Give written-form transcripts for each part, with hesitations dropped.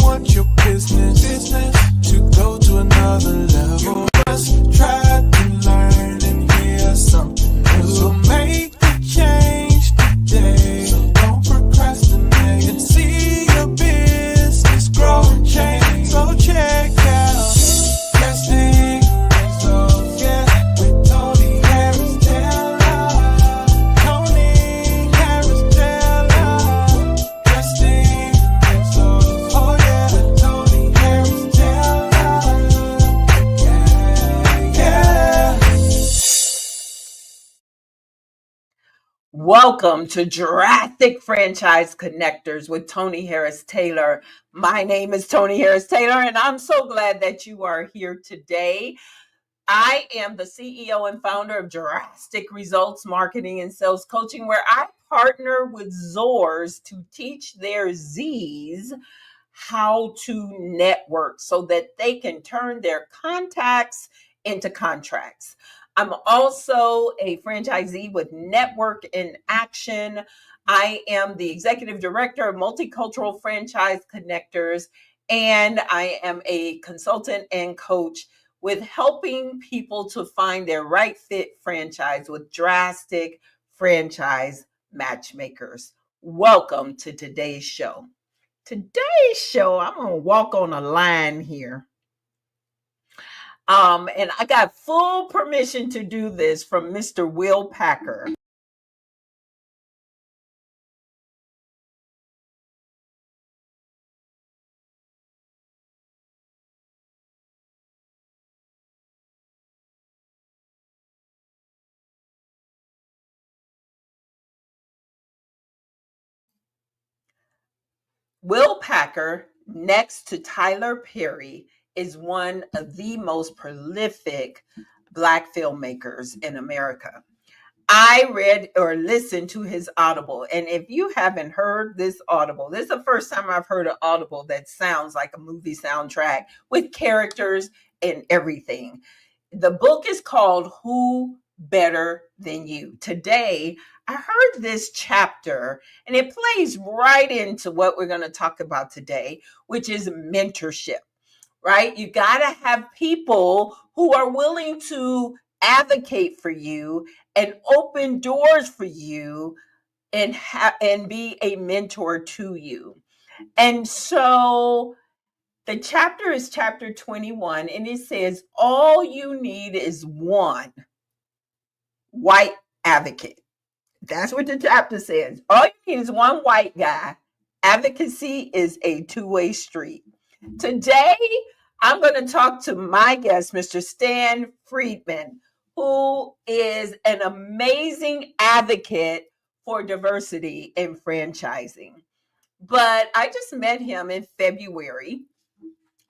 want your business to go to another level. You must try to learn and hear something new. So make the change today. So don't procrastinate and see your business grow and change. So check out Casting Results, yeah, with Tony Harris Taylor. Tony Harris Taylor. Casting Results, oh yeah, with Tony Harris Taylor. Yeah, yeah. Welcome to Jurassic Franchise Connectors with Tony Harris Taylor. My name is Tony Harris Taylor, and I'm so glad that you are here today. I am the CEO and founder of Jurassic Results Marketing and Sales Coaching, where I partner with Zors to teach their Zs how to network so that they can turn their contacts into contracts. I'm also a franchisee with Network in Action. I am the executive director of Multicultural Franchise Connectors, and I am a consultant and coach with helping people to find their right fit franchise with drastic franchise matchmakers. Welcome to today's show. Today's show, I'm going to walk on a line here. And I got full permission to do this from Mr. Will Packer. Will Packer, next to Tyler Perry, is one of the most prolific Black filmmakers in America. I read or listened to his Audible, and if you haven't heard this Audible, this is the first time I've heard an Audible that sounds like a movie soundtrack with characters and everything. The book is called Who Better Than You? Today, I heard this chapter, and it plays right into what we're going to talk about today, which is mentorship, right? You got to have people who are willing to advocate for you and open doors for you and be a mentor to you. And so the chapter is chapter 21, and it says, all you need is one white advocate. That's what the chapter says. All you need is one white guy. Advocacy is a two-way street. Today, I'm going to talk to my guest, Mr. Stan Friedman, who is an amazing advocate for diversity in franchising. But I just met him in February,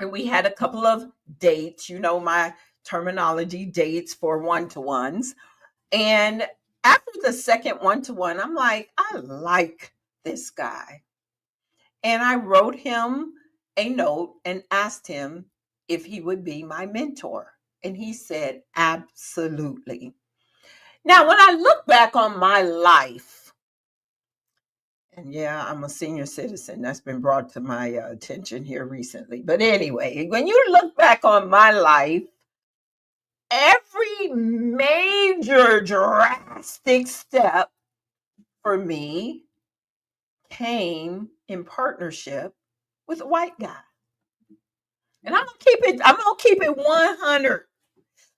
and we had a couple of dates, you know, my terminology, dates for one-to-ones. And after the second one-to-one, I'm like, I like this guy. And I wrote him a note and asked him if he would be my mentor. And he said, absolutely. Now, when I look back on my life, and yeah, I'm a senior citizen. That's been brought to my attention here recently. But anyway, when you look back on my life, every major drastic step for me came in partnership with a white guy. And I'm gonna keep it 100.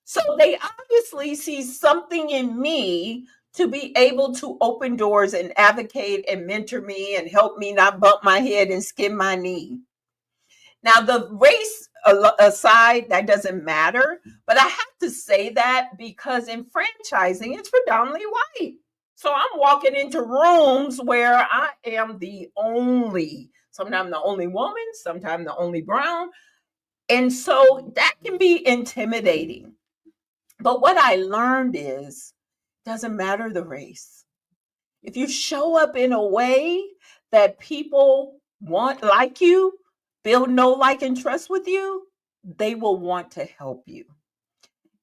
So they obviously see something in me to be able to open doors and advocate and mentor me and help me not bump my head and skin my knee. Now, the race aside, that doesn't matter, but I have to say that because in franchising, it's predominantly white. So I'm walking into rooms where I am sometimes the only woman, sometimes the only brown. And so that can be intimidating. But what I learned is, doesn't matter the race. If you show up in a way that people like you, build know, like, and trust with you, they will want to help you.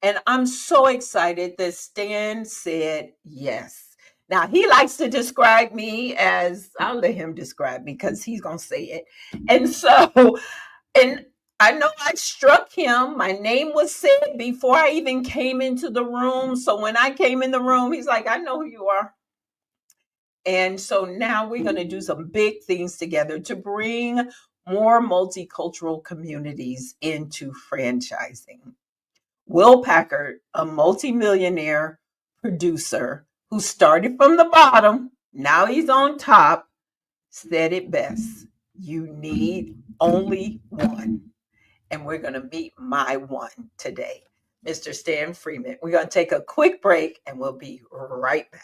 And I'm so excited that Stan said yes. Now, he likes to describe me as, I'll let him describe me because he's going to say it. And so, and I know I struck him. My name was said before I even came into the room. So when I came in the room, he's like, I know who you are. And so now we're going to do some big things together to bring more multicultural communities into franchising. Will Packard, a multimillionaire producer who started from the bottom, now he's on top, said it best. You need only one. And we're going to meet my one today, Mr. Stan Friedman. We're going to take a quick break and we'll be right back.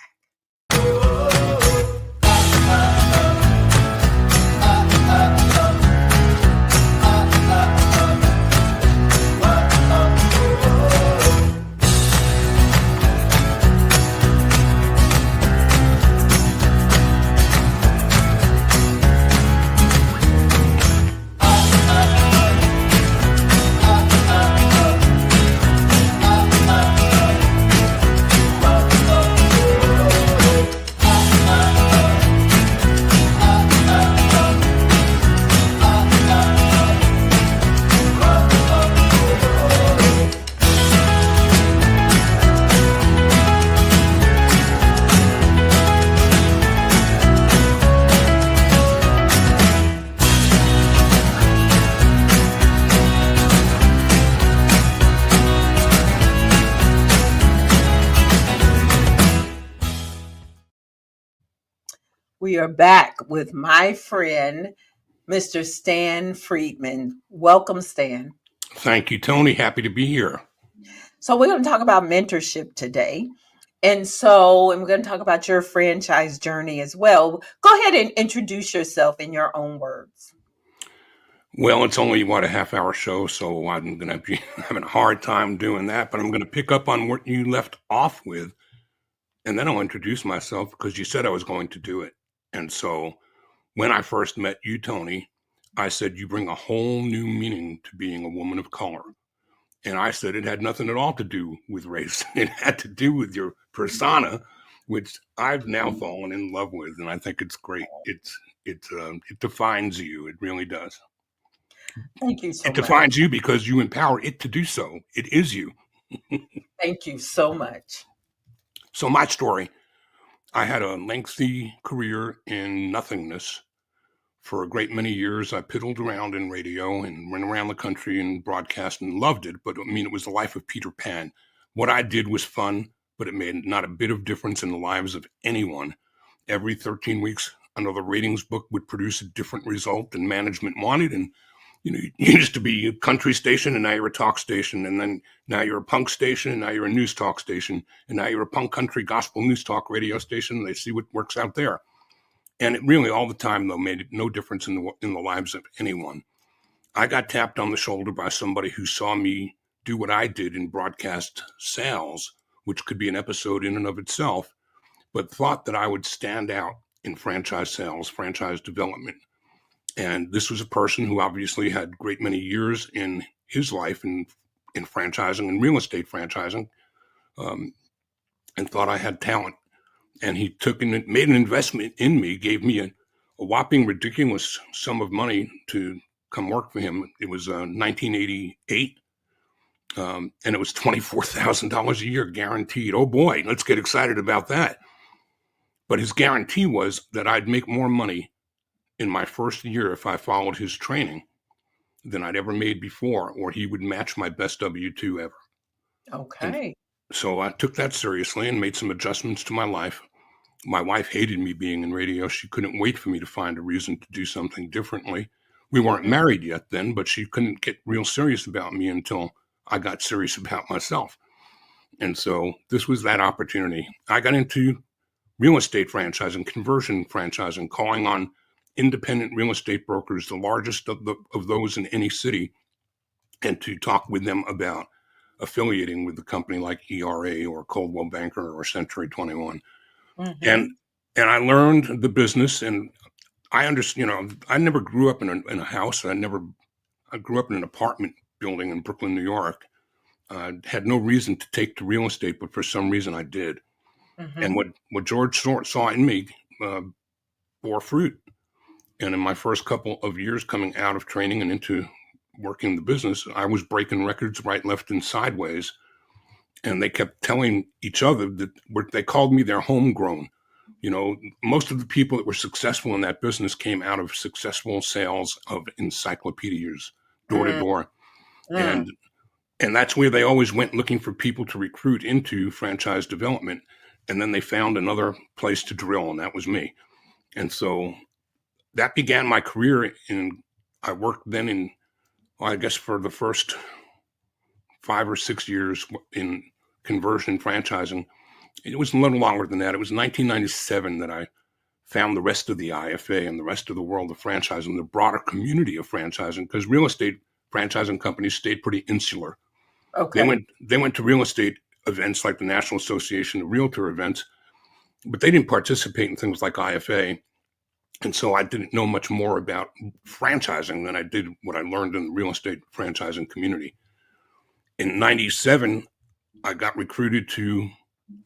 We are back with my friend, Mr. Stan Friedman. Welcome, Stan. Thank you, Tony. Happy to be here. So we're going to talk about mentorship today. And we're going to talk about your franchise journey as well. Go ahead and introduce yourself in your own words. Well, it's only, a half-hour show, so I'm going to be having a hard time doing that, but I'm going to pick up on what you left off with, and then I'll introduce myself because you said I was going to do it. And so when I first met you, Tony, I said you bring a whole new meaning to being a woman of color. And I said it had nothing at all to do with race. It had to do with your persona, which I've now fallen in love with, and I think it's great. It defines you. It really does. Thank you so much. It defines you because you empower it to do so. It is you. Thank you so much. So my story, I had a lengthy career in nothingness. For a great many years, I piddled around in radio and went around the country and broadcast and loved it. But it was the life of Peter Pan. What I did was fun, but it made not a bit of difference in the lives of anyone. Every 13 weeks, another ratings book would produce a different result than management wanted. And, you used to be a country station and now you're a talk station. And then now you're a punk station and now you're a news talk station. And now you're a punk country gospel news talk radio station. They see what works out there. And it really, all the time, though, made no difference in the lives of anyone. I got tapped on the shoulder by somebody who saw me do what I did in broadcast sales, which could be an episode in and of itself, but thought that I would stand out in franchise sales, franchise development. And this was a person who obviously had a great many years in his life in franchising and real estate franchising, and thought I had talent. And he made an investment in me, gave me a whopping ridiculous sum of money to come work for him. It was 1988, and it was $24,000 a year guaranteed. Oh boy, let's get excited about that. But his guarantee was that I'd make more money in my first year if I followed his training than I'd ever made before, or he would match my best W-2 ever. Okay. And so I took that seriously and made some adjustments to my life. My wife hated me being in radio. She couldn't wait for me to find a reason to do something differently. We weren't married yet then, but she couldn't get real serious about me until I got serious about myself. And so this was that opportunity. I got into real estate franchising, conversion franchising, calling on independent real estate brokers, the largest of those in any city, and to talk with them about affiliating with a company like ERA or Coldwell Banker or Century 21. Mm-hmm. And I learned the business, and I understand. I never grew up in a house. I grew up in an apartment building in Brooklyn, New York. Had no reason to take to real estate, but for some reason I did. And what George saw in me bore fruit. And in my first couple of years coming out of training and into working the business, I was breaking records right, left, and sideways. And they kept telling each other that they called me their homegrown. You know, most of the people that were successful in that business came out of successful sales of encyclopedias, door to door. And that's where they always went, looking for people to recruit into franchise development. And then they found another place to drill, and that was me. And so that began my career. I worked then I guess for the first 5 or 6 years in conversion franchising. It was a little longer than that. It was 1997 that I found the rest of the IFA and the rest of the world of franchising, the broader community of franchising, because real estate franchising companies stayed pretty insular. Okay. They went to real estate events like the National Association of Realtor events, but they didn't participate in things like IFA. And so I didn't know much more about franchising than I did what I learned in the real estate franchising community. In 97, I got recruited to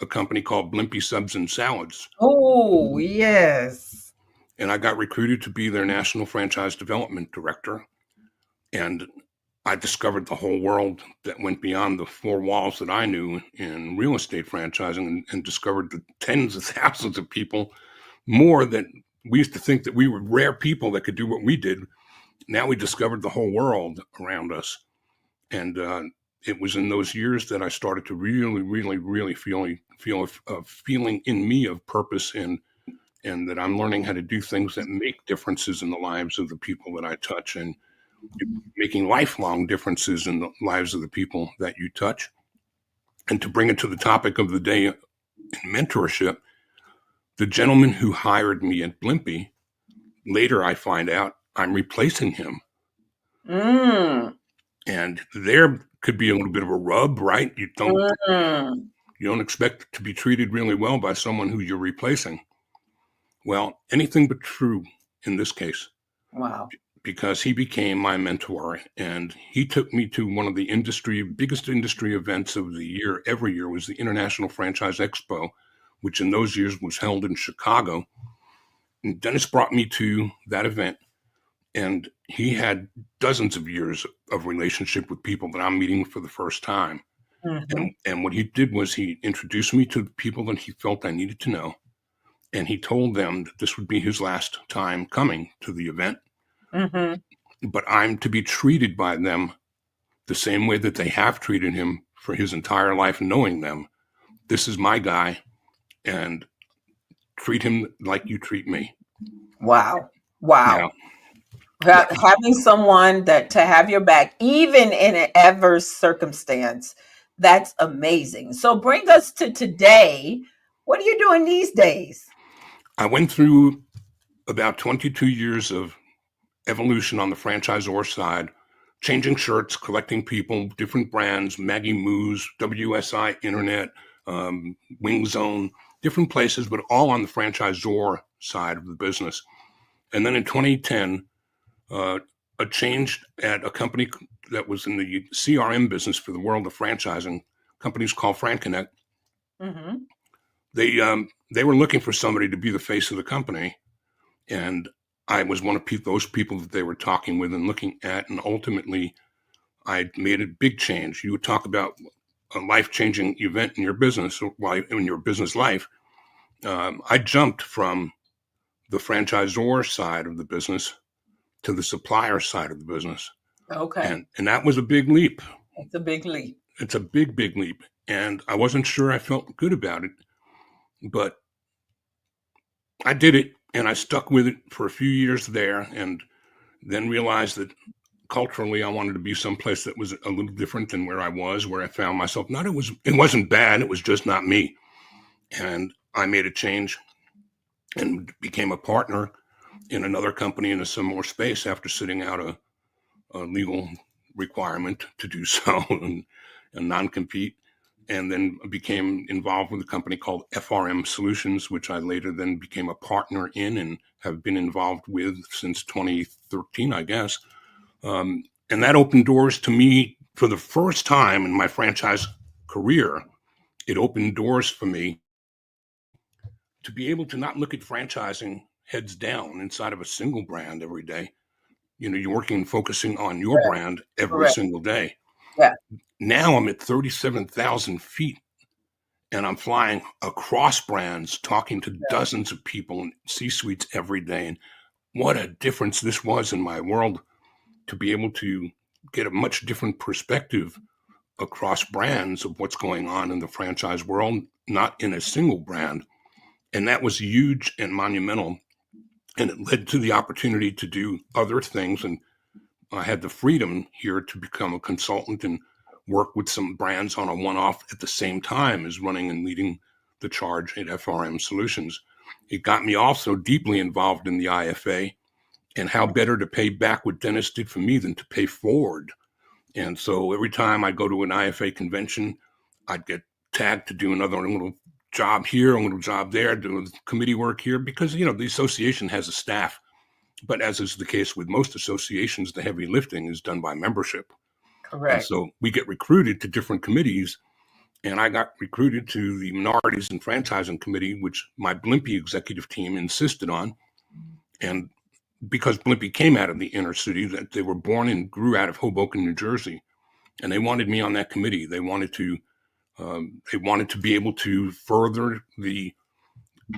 a company called Blimpie Subs and Salads. Oh, yes. And I got recruited to be their national franchise development director. And I discovered the whole world that went beyond the 4 walls that I knew in real estate franchising, and discovered the tens of thousands of people more that we used to think that we were rare people that could do what we did. Now we discovered the whole world around us. And it was in those years that I started to really feel a feeling in me of purpose, and that I'm learning how to do things that make differences in the lives of the people that I touch, and making lifelong differences in the lives of the people that you touch. And to bring it to the topic of the day in mentorship, the gentleman who hired me at Blimpie, later I find out I'm replacing him. And there could be a little bit of a rub, right? You don't expect to be treated really well by someone who you're replacing. Well, anything but true in this case. Wow. Because he became my mentor, and he took me to one of the biggest industry events of the year. Every year was the International Franchise Expo, which in those years was held in Chicago. And Dennis brought me to that event, and he had dozens of years of relationship with people that I'm meeting for the first time. And what he did was he introduced me to the people that he felt I needed to know. And he told them that this would be his last time coming to the event. But I'm to be treated by them the same way that they have treated him for his entire life, knowing them. This is my guy, and treat him like you treat me. Wow. Now, having someone to have your back, even in an adverse circumstance, that's amazing. So bring us to today. What are you doing these days? I went through about 22 years of evolution on the franchisor side, changing shirts, collecting people, different brands, Maggie Moo's, WSI Internet, Wing Zone, different places, but all on the franchisor side of the business. And then in 2010, a change at a company that was in the CRM business for the world of franchising, companies called FranConnect. They were looking for somebody to be the face of the company, and I was one of those people that they were talking with and looking at, and ultimately I made a big change. You would talk about a life-changing event in your business, in your business life. I jumped from the franchisor side of the business to the supplier side of the business. Okay. And that was a big leap. It's a big leap. It's a big, big leap. And I wasn't sure I felt good about it, but I did it. And I stuck with it for a few years there, and then realized that culturally I wanted to be someplace that was a little different than where I found myself. It wasn't bad. It was just not me. And I made a change and became a partner in another company in a similar space after sitting out a legal requirement to do so, and a non-compete. And then became involved with a company called FRM Solutions, which I later then became a partner in and have been involved with since 2013, I guess. And that opened doors to me for the first time in my franchise career. It opened doors for me to be able to not look at franchising heads down inside of a single brand every day. You're working and focusing on your brand every single day. Yeah. Now I'm at 37,000 feet and I'm flying across brands, talking to dozens of people in C-suites every day. And what a difference this was in my world to be able to get a much different perspective across brands of what's going on in the franchise world, not in a single brand. And that was huge and monumental. And it led to the opportunity to do other things. And I had the freedom here to become a consultant and work with some brands on a one-off at the same time as running and leading the charge at FRM Solutions. It got me also deeply involved in the IFA, and how better to pay back what Dennis did for me than to pay forward. And so every time I go to an IFA convention, I'd get tagged to do another little job here, a little job there, do committee work here, because, the association has a staff. But as is the case with most associations, the heavy lifting is done by membership. Correct. And so we get recruited to different committees. And I got recruited to the Minorities and Franchising Committee, which my Blimpie executive team insisted on. And because Blimpie came out of the inner city, that they were born and grew out of Hoboken, New Jersey, and they wanted me on that committee. They wanted to be able to further the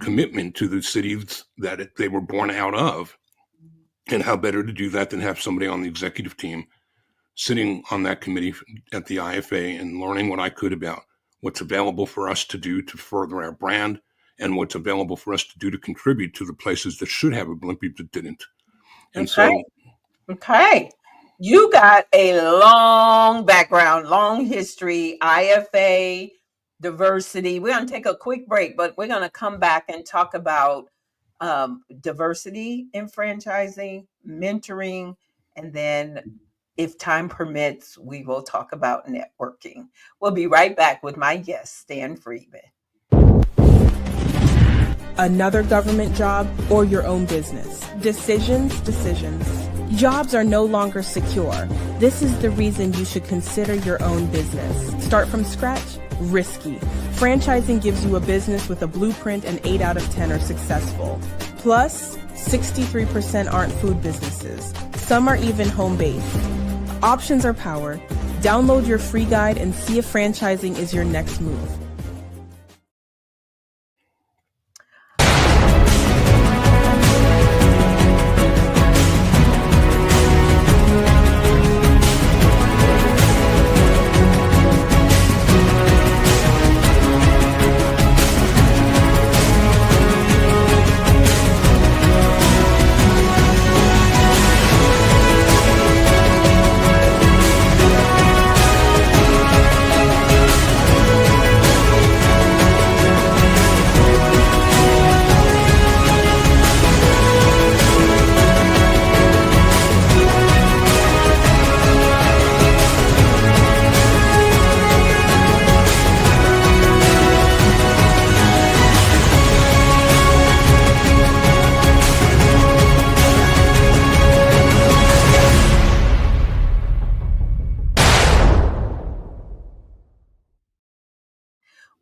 commitment to the cities that they were born out of, and how better to do that than have somebody on the executive team sitting on that committee at the IFA and learning what I could about what's available for us to do to further our brand, and what's available for us to do to contribute to the places that should have a Blimpie that didn't. And Okay. You got a long background, long history, IFA, diversity. We're going to take a quick break, but we're going to come back and talk about diversity in franchising, mentoring, and then, if time permits, we will talk about networking. We'll be right back with my guest, Stan Friedman. Another government job or your own business. Decisions. Jobs are no longer secure. This is the reason you should consider your own business. Start from scratch? Risky. Franchising gives you a business with a blueprint and 8 out of 10 are successful. Plus, 63% aren't food businesses. Some are even home-based. Options are power. Download your free guide and see if franchising is your next move.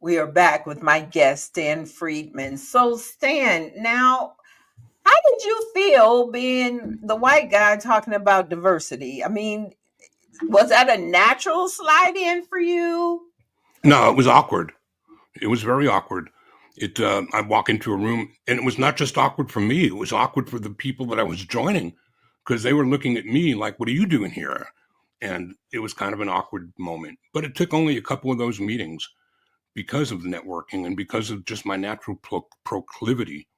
We are back with my guest, Stan Friedman. So, Stan, now, how did you feel being the white guy talking about diversity? I mean, was that a natural slide in for you? No, it was awkward. It was very awkward. I walk into a room, and it was not just awkward for me. It was awkward for the people that I was joining, because they were looking at me like, "What are you doing here?" And it was kind of an awkward moment. But it took only a couple of those meetings, because of the networking and because of just my natural proclivity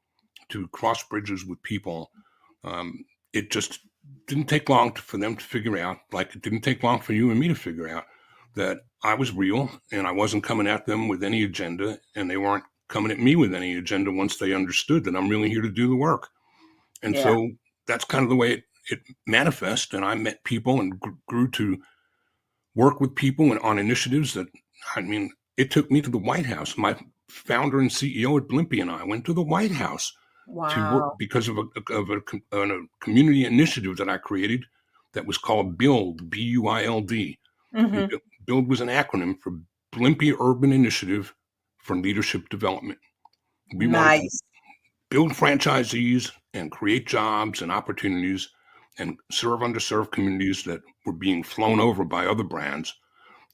to cross bridges with people. It just didn't take long for them to figure out, like it didn't take long for you and me to figure out, that I was real and I wasn't coming at them with any agenda, and they weren't coming at me with any agenda once they understood that I'm really here to do the work. And so that's kind of the way it manifests. And I met people and grew to work with people and on initiatives that, it took me to the White House. My founder and CEO at Blimpie and I went to the White House to work because of a community initiative that I created that was called BUILD, B-U-I-L-D. Mm-hmm. BUILD was an acronym for Blimpie Urban Initiative for Leadership Development. We wanted to Nice. build franchisees and create jobs and opportunities and serve underserved communities that were being flown over by other brands.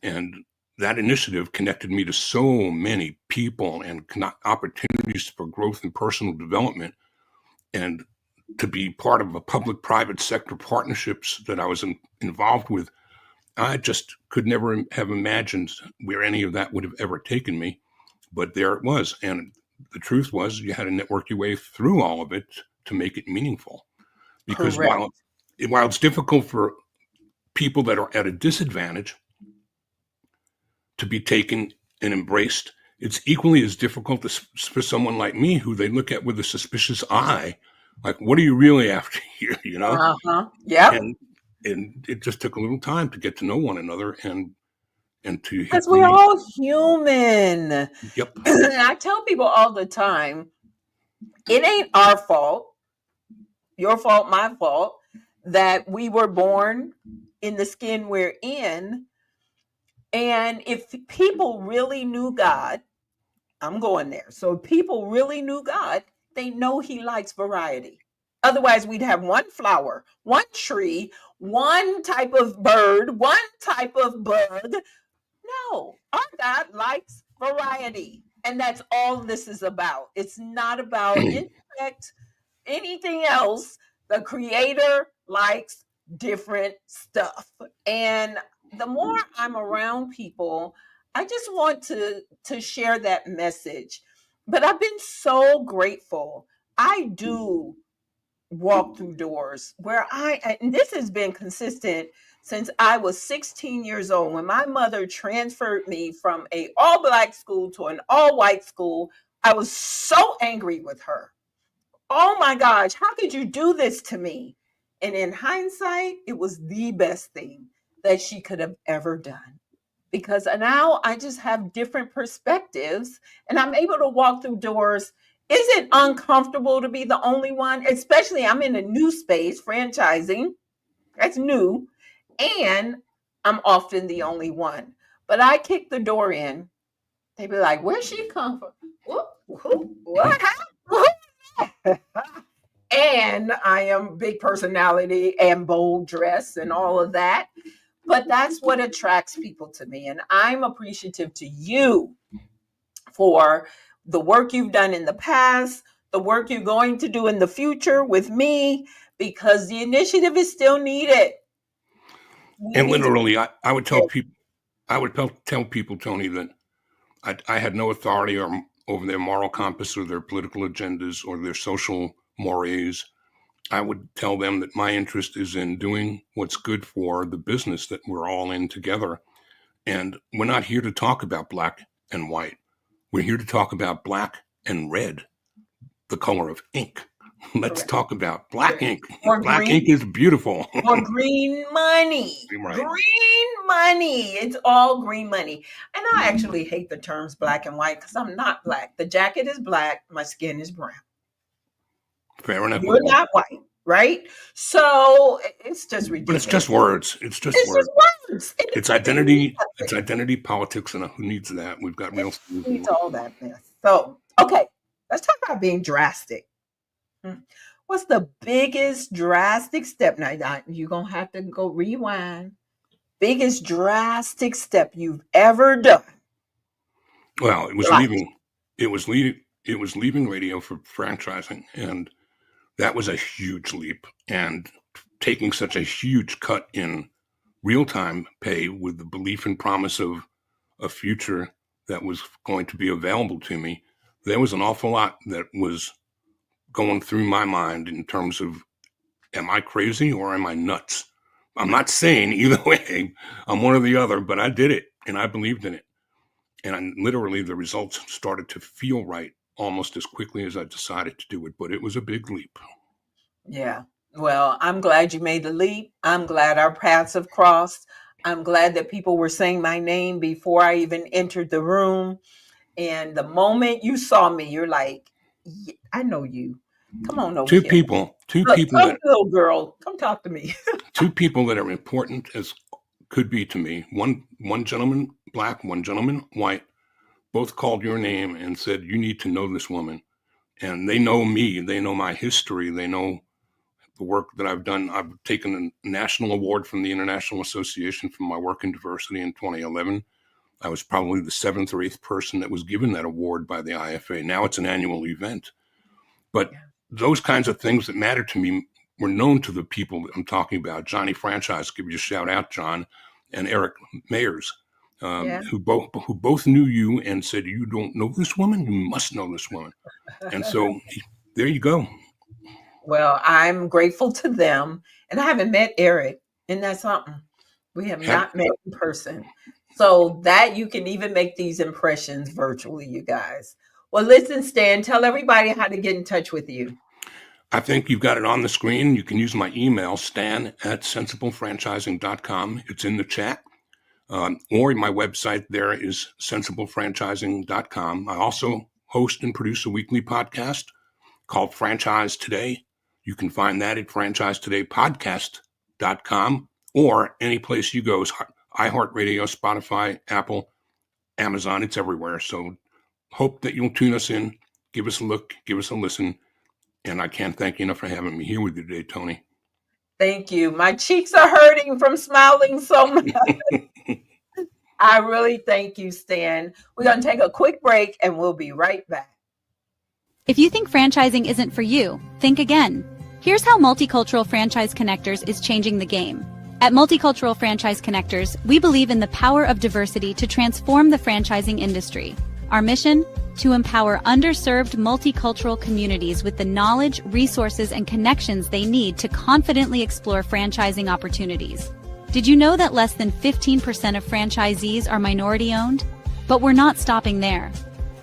And that initiative connected me to so many people and opportunities for growth and personal development. And to be part of a public-private sector partnerships that I was involved with, I just could never have imagined where any of that would have ever taken me. But there it was. And the truth was, you had to network your way through all of it to make it meaningful. Because Correct. while it's difficult for people that are at a disadvantage to be taken and embraced, it's equally as difficult for someone like me who they look at with a suspicious eye. Like, what are you really after here? You know? Uh-huh. Yep. And it just took a little time to get to know one another and to hit Because we're all human. Yep. I tell people all the time, it ain't our fault, your fault, my fault, that we were born in the skin we're in. And if people really knew God, I'm going there. So if people really knew God, they know he likes variety. Otherwise, we'd have one flower, one tree, one type of bird, one type of bug. No, our God likes variety. And that's all this is about. It's not about intellect, anything else. The creator likes different stuff. And the more I'm around people, I just want to share that message. But I've been so grateful. I do walk through doors where and this has been consistent since I was 16 years old. When my mother transferred me from an all-black school to an all-white school, I was so angry with her. Oh my gosh, how could you do this to me? And in hindsight, it was the best thing that she could have ever done. Because now I just have different perspectives and I'm able to walk through doors. Is it uncomfortable to be the only one? Especially I'm in a new space, franchising. That's new. And I'm often the only one. But I kick the door in. They be like, where'd she come from? What happened? And I am big personality and bold dress and all of that. But that's what attracts people to me. And I'm appreciative to you for the work you've done in the past, the work you're going to do in the future with me, because the initiative is still needed. And literally, I would tell people, Tony, that I had no authority over their moral compass or their political agendas or their social mores. I would tell them that my interest is in doing what's good for the business that we're all in together. And we're not here to talk about black and white. We're here to talk about black and red, the color of ink. Let's talk about black ink. Or black green. ink is beautiful. Or green money. Right. Green money. It's all green money. And I actually hate the terms black and white because I'm not black. The jacket is black. My skin is brown. Fair enough. You're not white, right? So it's just ridiculous. But it's just words. It's just words. It's identity. It's identity politics, and who needs that? We've got real. Who needs all that mess? So, okay, let's talk about being drastic. What's the biggest drastic step? Now, you're going to have to go rewind. Biggest drastic step you've ever done? Well, it was leaving. It was leaving radio for franchising, and that was a huge leap. And taking such a huge cut in real-time pay with the belief and promise of a future that was going to be available to me, there was an awful lot that was going through my mind in terms of, am I crazy or am I nuts? I'm not saying either way. I'm one or the other, but I did it and I believed in it. And literally the results started to feel right almost as quickly as I decided to do it, but it was a big leap. Yeah. Well, I'm glad you made the leap. I'm glad our paths have crossed. I'm glad that people were saying my name before I even entered the room. And the moment you saw me, you're like, yeah, I know you. Come on over Two here. people Come, little girl, come talk to me. Two people that are important as could be to me. One gentleman black, one gentleman white, both called your name and said, you need to know this woman. And they know me. They know my history. They know the work that I've done. I've taken a national award from the International Association for my work in diversity in 2011. I was probably the 7th or 8th person that was given that award by the IFA. Now it's an annual event. But those kinds of things that matter to me were known to the people that I'm talking about. Johnny Franchise, give you a shout out, John, and Eric Mayers, who both knew you and said, you don't know this woman? You must know this woman. And so there you go. Well, I'm grateful to them. And I haven't met Eric. Isn't that something? We have not met in person. So that you can even make these impressions virtually, you guys. Well, listen, Stan, tell everybody how to get in touch with you. I think you've got it on the screen. You can use my email, stan@sensiblefranchising.com. It's in the chat. Or my website there is sensiblefranchising.com. I also host and produce a weekly podcast called Franchise Today. You can find that at franchisetodaypodcast.com or any place you go. iHeartRadio, Spotify, Apple, Amazon, it's everywhere. So hope that you'll tune us in, give us a look, give us a listen. And I can't thank you enough for having me here with you today, Tony. Thank you. My cheeks are hurting from smiling so much. I really thank you, Stan. We're going to take a quick break and we'll be right back. If you think franchising isn't for you, think again. Here's how Multicultural Franchise Connectors is changing the game. At Multicultural Franchise Connectors, we believe in the power of diversity to transform the franchising industry. Our mission? To empower underserved multicultural communities with the knowledge, resources, and connections they need to confidently explore franchising opportunities. Did you know that less than 15% of franchisees are minority-owned? But we're not stopping there.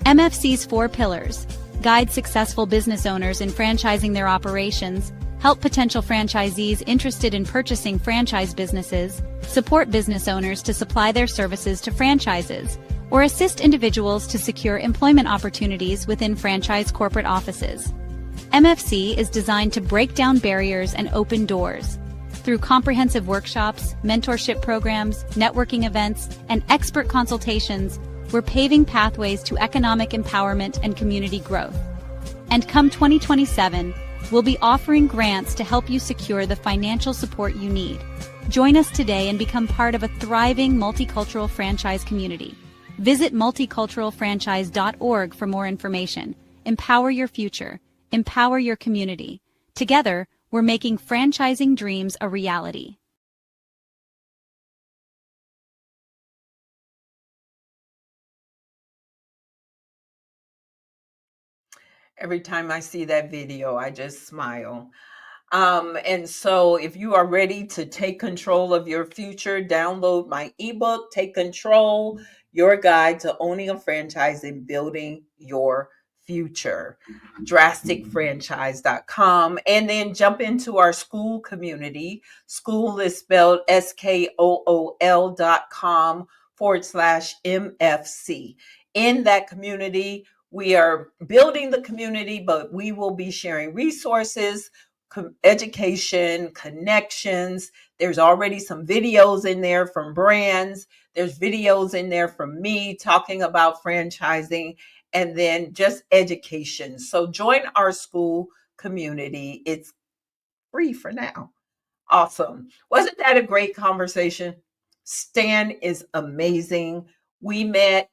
MFC's 4 pillars: guide successful business owners in franchising their operations, help potential franchisees interested in purchasing franchise businesses, support business owners to supply their services to franchises, or assist individuals to secure employment opportunities within franchise corporate offices. MFC is designed to break down barriers and open doors. Through comprehensive workshops, mentorship programs, networking events, and expert consultations, we're paving pathways to economic empowerment and community growth. And come 2027, we'll be offering grants to help you secure the financial support you need. Join us today and become part of a thriving multicultural franchise community. Visit multiculturalfranchise.org for more information. Empower your future. Empower your community. Together, we're making franchising dreams a reality. Every time I see that video, I just smile. And so if you are ready to take control of your future, download my ebook, Take Control, Your Guide to Owning a Franchise and Building Your Future, drasticfranchise.com. And then jump into our school community. School is spelled SKOOL.com/MFC. In that community, we are building the community, but we will be sharing resources, education, connections. There's already some videos in there from brands. There's videos in there from me talking about franchising, and then just education. So join our school community. It's free for now. Awesome. Wasn't that a great conversation? Stan is amazing. We met.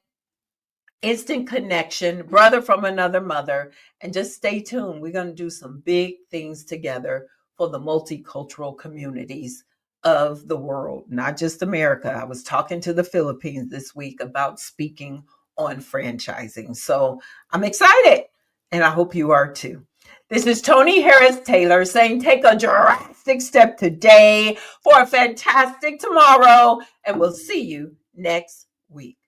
Instant connection, brother from another mother, and just stay tuned. We're going to do some big things together for the multicultural communities of the world, not just America. I was talking to the Philippines this week about speaking on franchising. So I'm excited, and I hope you are too. This is Tony Harris Taylor saying take a drastic step today for a fantastic tomorrow, and we'll see you next week.